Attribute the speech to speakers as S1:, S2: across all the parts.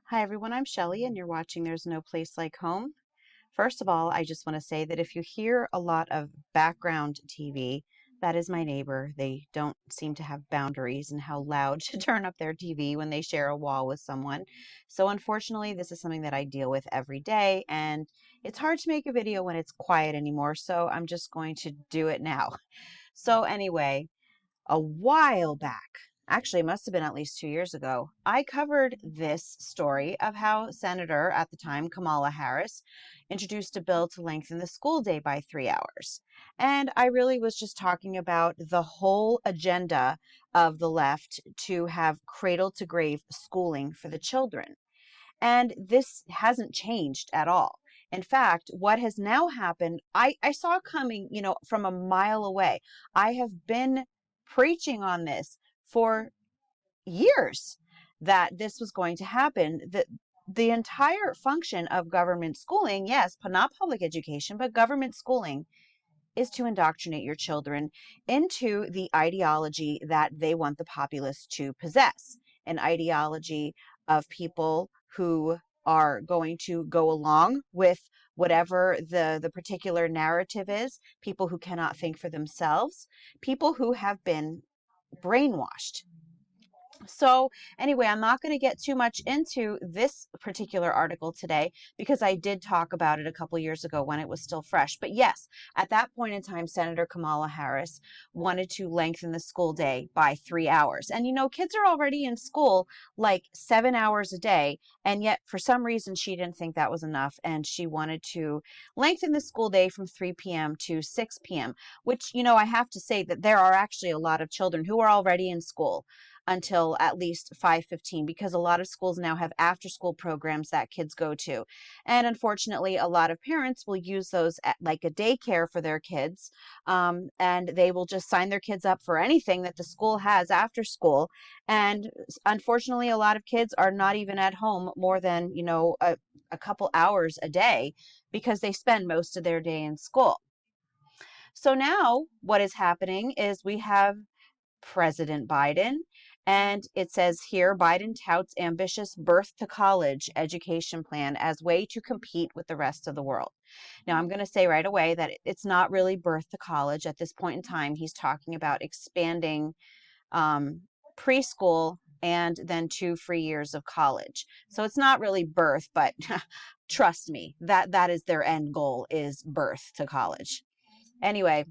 S1: Hi everyone, I'm Shelly and you're watching There's No Place Like Home. First of all, I just want to say that if you hear a lot of background TV, that is my neighbor. They don't seem to have boundaries in how loud to turn up their TV when they share a wall with someone. So unfortunately, this is something that I deal with every day and it's hard to make a video when it's quiet anymore, so I'm just going to do it now. So anyway, a while back, actually, it must have been at least 2 years ago, I covered this story of how Senator at the time, Kamala Harris, introduced a bill to lengthen the school day by 3 hours. And I really was just talking about the whole agenda of the left to have cradle to grave schooling for the children. And this hasn't changed at all. In fact, what has now happened, I saw coming, from a mile away. I have been preaching on this for years that this was going to happen. That the entire function of government schooling, yes, not public education, but government schooling, is to indoctrinate your children into the ideology that they want the populace to possess, an ideology of people who are going to go along with whatever the particular narrative is, people who cannot think for themselves, people who have been brainwashed. So anyway, I'm not going to get too much into this particular article today because I did talk about it a couple years ago when it was still fresh. But yes, at that point in time, Senator Kamala Harris wanted to lengthen the school day by 3 hours. And kids are already in school like 7 hours a day. And yet for some reason, she didn't think that was enough. And she wanted to lengthen the school day from 3 p.m. to 6 p.m., which, I have to say that there are actually a lot of children who are already in school until at least 5:15, because a lot of schools now have after school programs that kids go to. And unfortunately, a lot of parents will use those at like a daycare for their kids. And they will just sign their kids up for anything that the school has after school. And unfortunately, a lot of kids are not even at home more than, a couple hours a day because they spend most of their day in school. So now what is happening is we have President Biden. And it says here, Biden touts ambitious birth to college education plan as way to compete with the rest of the world. Now, I'm going to say right away that it's not really birth to college at this point in time. He's talking about expanding preschool and then 2 free years of college. So it's not really birth, but trust me, that is their end goal, is birth to college. Anyway,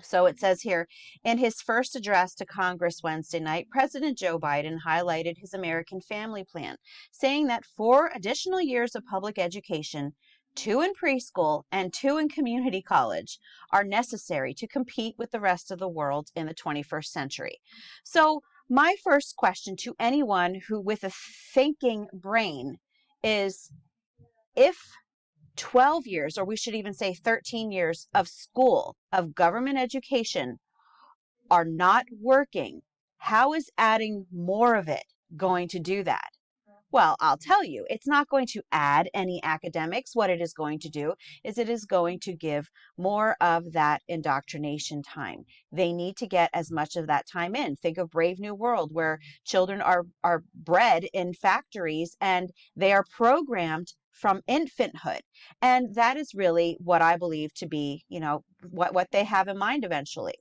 S1: so it says here, in his first address to Congress Wednesday night, President Joe Biden highlighted his American Family Plan, saying that 4 additional years of public education, 2 in preschool and 2 in community college, are necessary to compete with the rest of the world in the 21st century. So my first question to anyone who with a thinking brain is, if 12 years, or we should even say 13 years of school, of government education, are not working, how is adding more of it going to do that? Well, I'll tell you, it's not going to add any academics. What it is going to do is it is going to give more of that indoctrination time. They need to get as much of that time in. Think of Brave New World, where children are bred in factories and they are programmed from infanthood. And that is really what I believe to be, what they have in mind eventually.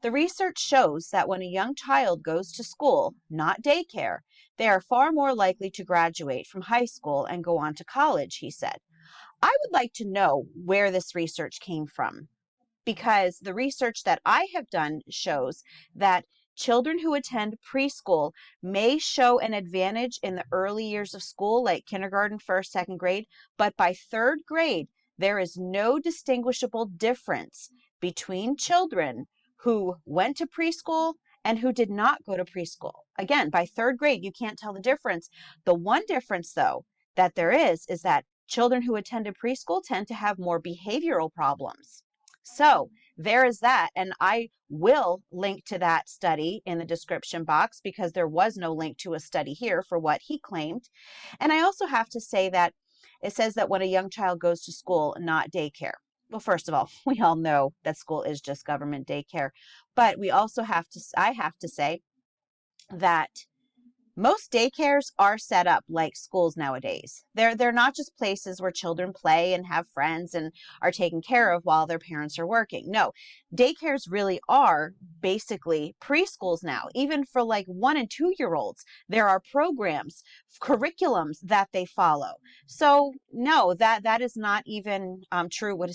S1: The research shows that when a young child goes to school, not daycare, they are far more likely to graduate from high school and go on to college, he said. I would like to know where this research came from, because the research that I have done shows that children who attend preschool may show an advantage in the early years of school, like kindergarten, first, second grade, but by third grade, there is no distinguishable difference between children who went to preschool and who did not go to preschool. Again, by third grade, you can't tell the difference. The one difference, though, that there is that children who attended preschool tend to have more behavioral problems. So there is that. And I will link to that study in the description box because there was no link to a study here for what he claimed. And I also have to say that it says that when a young child goes to school, not daycare. Well, first of all, we all know that school is just government daycare. But we also I have to say that Most daycares are set up like schools nowadays. They're not just places where children play and have friends and are taken care of while their parents are working. No, daycares really are basically preschools now. Even for like 1 and 2 year olds, there are programs, curriculums that they follow. So no, that is not even true. What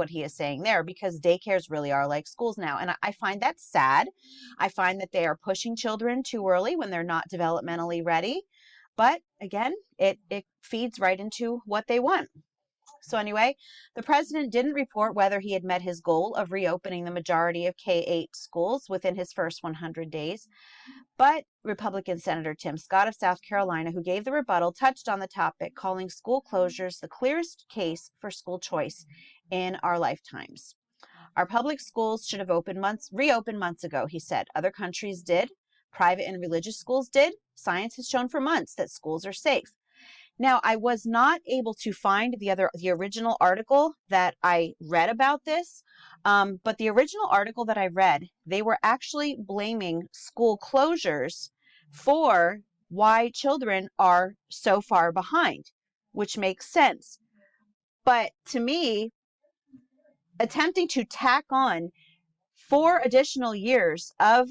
S1: he is saying there, because daycares really are like schools now, and I find that sad. I find that they are pushing children too early when they're not developmentally ready. But again, it feeds right into what they want. So anyway, the president didn't report whether he had met his goal of reopening the majority of K-8 schools within his first 100 days. But Republican Senator Tim Scott of South Carolina, who gave the rebuttal, touched on the topic, calling school closures the clearest case for school choice in our lifetimes. Our public schools should have reopened months ago, he said. Other countries did. Private and religious schools did. Science has shown for months that schools are safe. Now, I was not able to find the original article that I read about this, but the original article that I read, they were actually blaming school closures for why children are so far behind, which makes sense. But to me, attempting to tack on 4 additional years of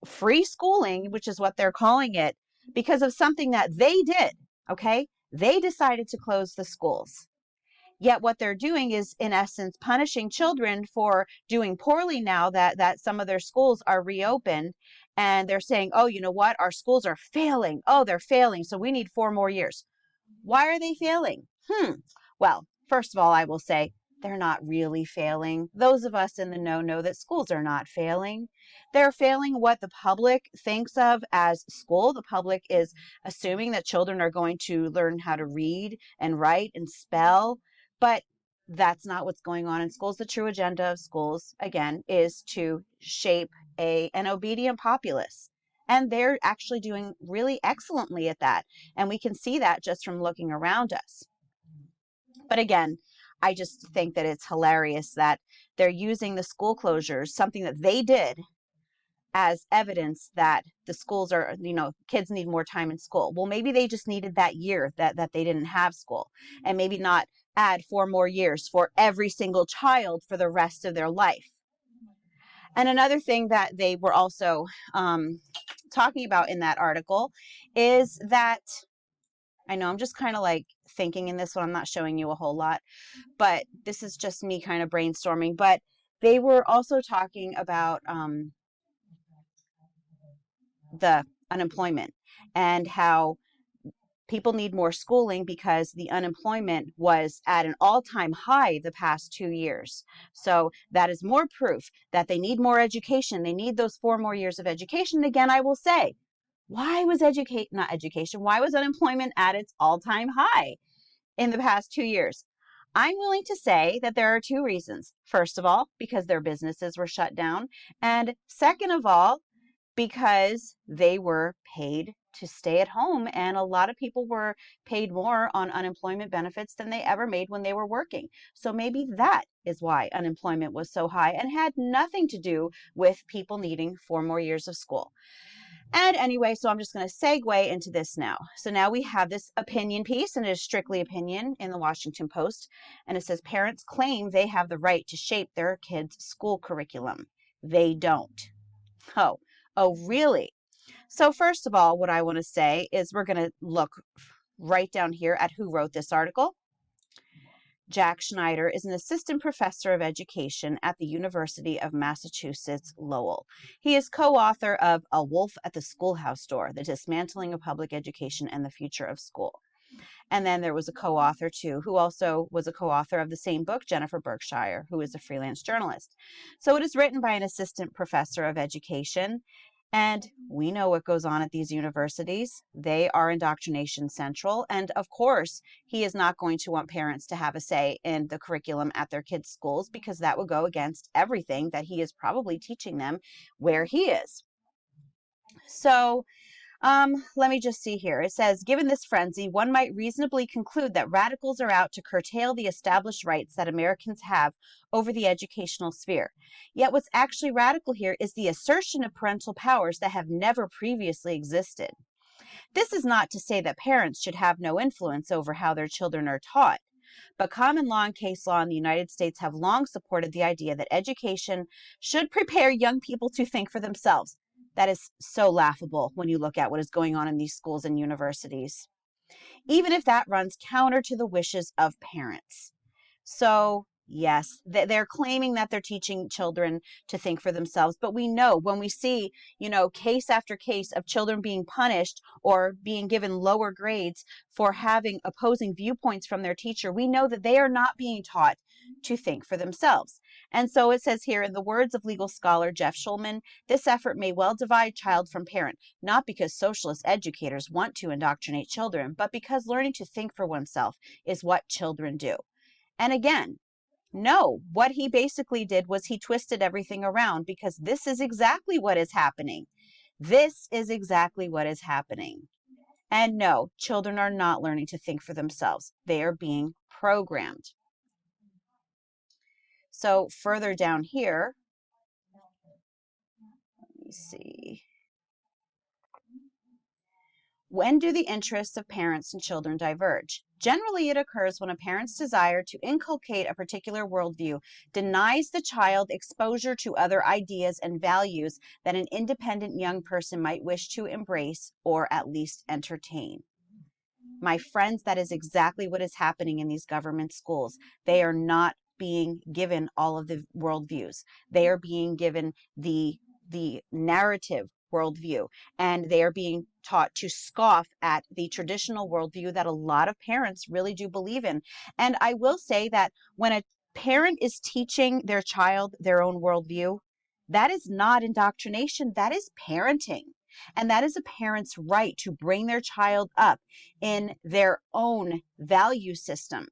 S1: free schooling, which is what they're calling it, because of something that they did, okay? They decided to close the schools. Yet what they're doing is, in essence, punishing children for doing poorly now that some of their schools are reopened. And they're saying, oh, you know what? Our schools are failing. Oh, they're failing. So we need 4 more years. Why are they failing? Well, first of all, I will say they're not really failing. Those of us in the know that schools are not failing. They're failing what the public thinks of as school. The public is assuming that children are going to learn how to read and write and spell, but that's not what's going on in schools. The true agenda of schools, again, is to shape an obedient populace. And they're actually doing really excellently at that. And we can see that just from looking around us. But again, I just think that it's hilarious that they're using the school closures, something that they did, as evidence that the schools are, kids need more time in school. Well, maybe they just needed that year that they didn't have school, and maybe not add 4 more years for every single child for the rest of their life. And another thing that they were also talking about in that article is that, I know I'm just kind of like thinking in this one, I'm not showing you a whole lot, but this is just me kind of brainstorming. But they were also talking about the unemployment and how people need more schooling because the unemployment was at an all-time high the past 2 years. So that is more proof that they need more education. They need those 4 more years of education. Again, I will say, why was why was unemployment at its all-time high in the past 2 years? I'm willing to say that there are two reasons. First of all, because their businesses were shut down. And second of all, because they were paid to stay at home, and a lot of people were paid more on unemployment benefits than they ever made when they were working. So maybe that is why unemployment was so high and had nothing to do with people needing 4 more years of school. And anyway, so I'm just going to segue into this now. So now we have this opinion piece, and it is strictly opinion, in the Washington Post. And it says, parents claim they have the right to shape their kids' school curriculum. They don't. Oh, really? So first of all, what I want to say is we're going to look right down here at who wrote this article. Jack Schneider is an assistant professor of education at the University of Massachusetts, Lowell. He is co-author of A Wolf at the Schoolhouse Door, The Dismantling of Public Education and the Future of School. And then there was a co-author too, who also was a co-author of the same book, Jennifer Berkshire, who is a freelance journalist. So it is written by an assistant professor of education. And we know what goes on at these universities. They are indoctrination central. And of course, he is not going to want parents to have a say in the curriculum at their kids' schools, because that would go against everything that he is probably teaching them where he is. So let me just see here. It says, given this frenzy, one might reasonably conclude that radicals are out to curtail the established rights that Americans have over the educational sphere. Yet what's actually radical here is the assertion of parental powers that have never previously existed. This is not to say that parents should have no influence over how their children are taught, but common law and case law in the United States have long supported the idea that education should prepare young people to think for themselves. That is so laughable when you look at what is going on in these schools and universities, even if that runs counter to the wishes of parents. So, yes, they're claiming that they're teaching children to think for themselves. But we know when we see, case after case of children being punished or being given lower grades for having opposing viewpoints from their teacher, we know that they are not being taught to think for themselves. And so it says here, in the words of legal scholar Jeff Schulman, this effort may well divide child from parent, not because socialist educators want to indoctrinate children, but because learning to think for oneself is what children do. And again, no, what he basically did was he twisted everything around, because this is exactly what is happening. This is exactly what is happening. And no, children are not learning to think for themselves. They are being programmed. So further down here, let me see. When do the interests of parents and children diverge? Generally, it occurs when a parent's desire to inculcate a particular worldview denies the child exposure to other ideas and values that an independent young person might wish to embrace or at least entertain. My friends, that is exactly what is happening in these government schools. They are not being given all of the worldviews. They are being given the narrative worldview, and they are being taught to scoff at the traditional worldview that a lot of parents really do believe in. And I will say that when a parent is teaching their child their own worldview, that is not indoctrination, that is parenting. And that is a parent's right to bring their child up in their own value system.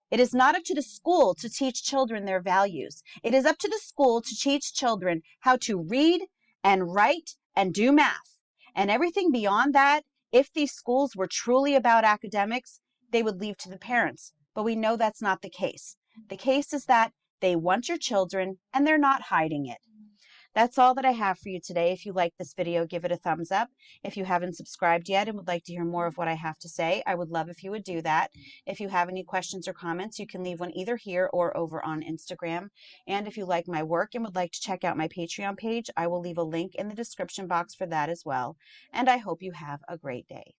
S1: It is not up to the school to teach children their values. It is up to the school to teach children how to read and write and do math. And everything beyond that, if these schools were truly about academics, they would leave to the parents. But we know that's not the case. The case is that they want your children and they're not hiding it. That's all that I have for you today. If you like this video, give it a thumbs up. If you haven't subscribed yet and would like to hear more of what I have to say, I would love if you would do that. If you have any questions or comments, you can leave one either here or over on Instagram. And if you like my work and would like to check out my Patreon page, I will leave a link in the description box for that as well. And I hope you have a great day.